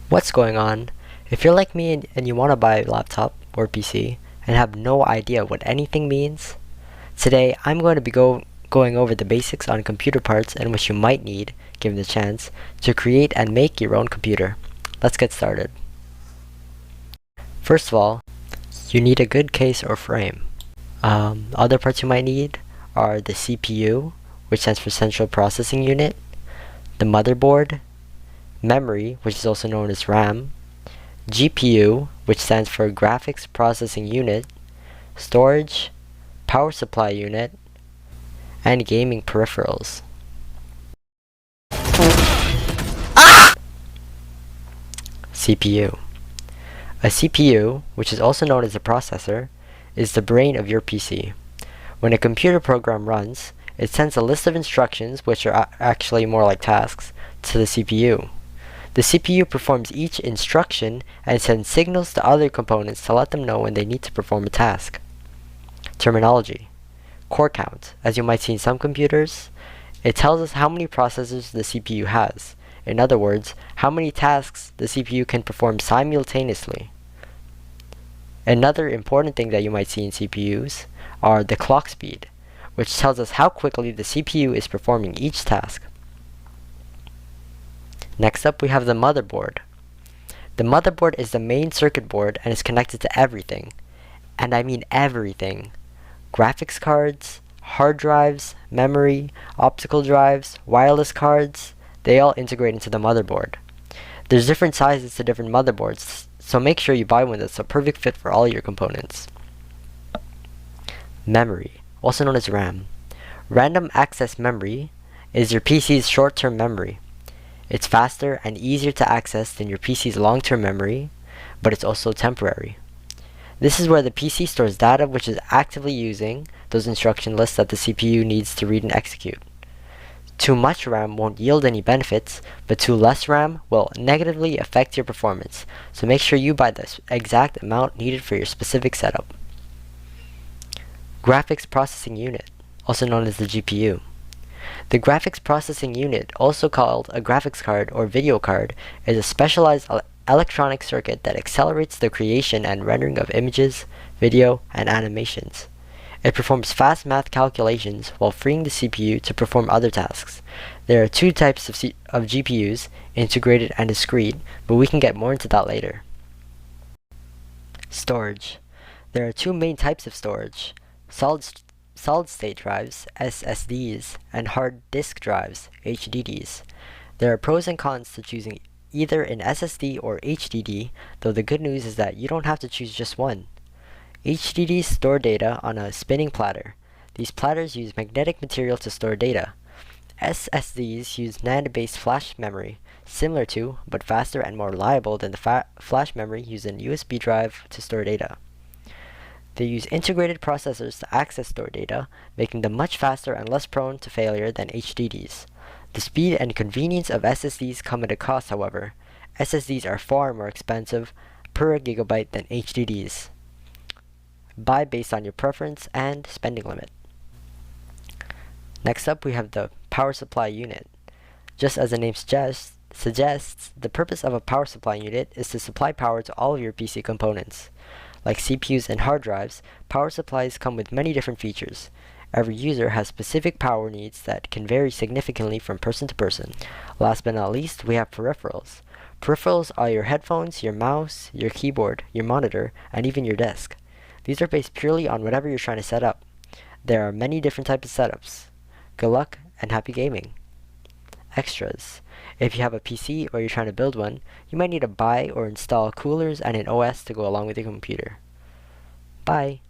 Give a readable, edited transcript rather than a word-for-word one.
What's going on? If you're like me and you want to buy a laptop or PC and have no idea what anything means, today I'm going to be going over the basics on computer parts and what you might need, given the chance, to create and make your own computer. Let's get started. First of all, you need a good case or frame. Other parts you might need are the CPU, which stands for Central Processing Unit, the motherboard, memory, which is also known as RAM, GPU, which stands for Graphics Processing Unit, storage, power supply unit, and gaming peripherals. CPU. A CPU, which is also known as a processor, is the brain of your PC. When a computer program runs, it sends a list of instructions, which are actually more like tasks, to the CPU. The CPU performs each instruction and sends signals to other components to let them know when they need to perform a task. Terminology. Core count. As you might see in some computers, it tells us how many processors the CPU has. In other words, how many tasks the CPU can perform simultaneously. Another important thing that you might see in CPUs are the clock speed, which tells us how quickly the CPU is performing each task. Next up, we have the motherboard. The motherboard is the main circuit board and is connected to everything. And I mean everything. Graphics cards, hard drives, memory, optical drives, wireless cards, they all integrate into the motherboard. There's different sizes to different motherboards, so make sure you buy one that's a perfect fit for all your components. Memory, also known as RAM. Random access memory is your PC's short-term memory. It's faster and easier to access than your PC's long-term memory, but it's also temporary. This is where the PC stores data which is actively using those instruction lists that the CPU needs to read and execute. Too much RAM won't yield any benefits, but too less RAM will negatively affect your performance, so make sure you buy the exact amount needed for your specific setup. Graphics Processing Unit, also known as the GPU. The graphics processing unit, also called a graphics card or video card, is a specialized electronic circuit that accelerates the creation and rendering of images, video, and animations. It performs fast math calculations while freeing the CPU to perform other tasks. There are two types of GPUs, integrated and discrete, but we can get more into that later. Storage. There are two main types of storage: solid-state drives, SSDs, and hard disk drives, HDDs. There are pros and cons to choosing either an SSD or HDD, though the good news is that you don't have to choose just one. HDDs store data on a spinning platter. These platters use magnetic material to store data. SSDs use NAND-based flash memory, similar to, but faster and more reliable than the flash memory used in USB drive to store data. They use integrated processors to access stored data, making them much faster and less prone to failure than HDDs. The speed and convenience of SSDs come at a cost, however. SSDs are far more expensive per gigabyte than HDDs. Buy based on your preference and spending limit. Next up, we have the power supply unit. Just as the name suggests, the purpose of a power supply unit is to supply power to all of your PC components. Like CPUs and hard drives, power supplies come with many different features. Every user has specific power needs that can vary significantly from person to person. Last but not least, we have peripherals. Peripherals are your headphones, your mouse, your keyboard, your monitor, and even your desk. These are based purely on whatever you're trying to set up. There are many different types of setups. Good luck and happy gaming. Extras. If you have a PC or you're trying to build one, you might need to buy or install coolers and an OS to go along with your computer. Bye!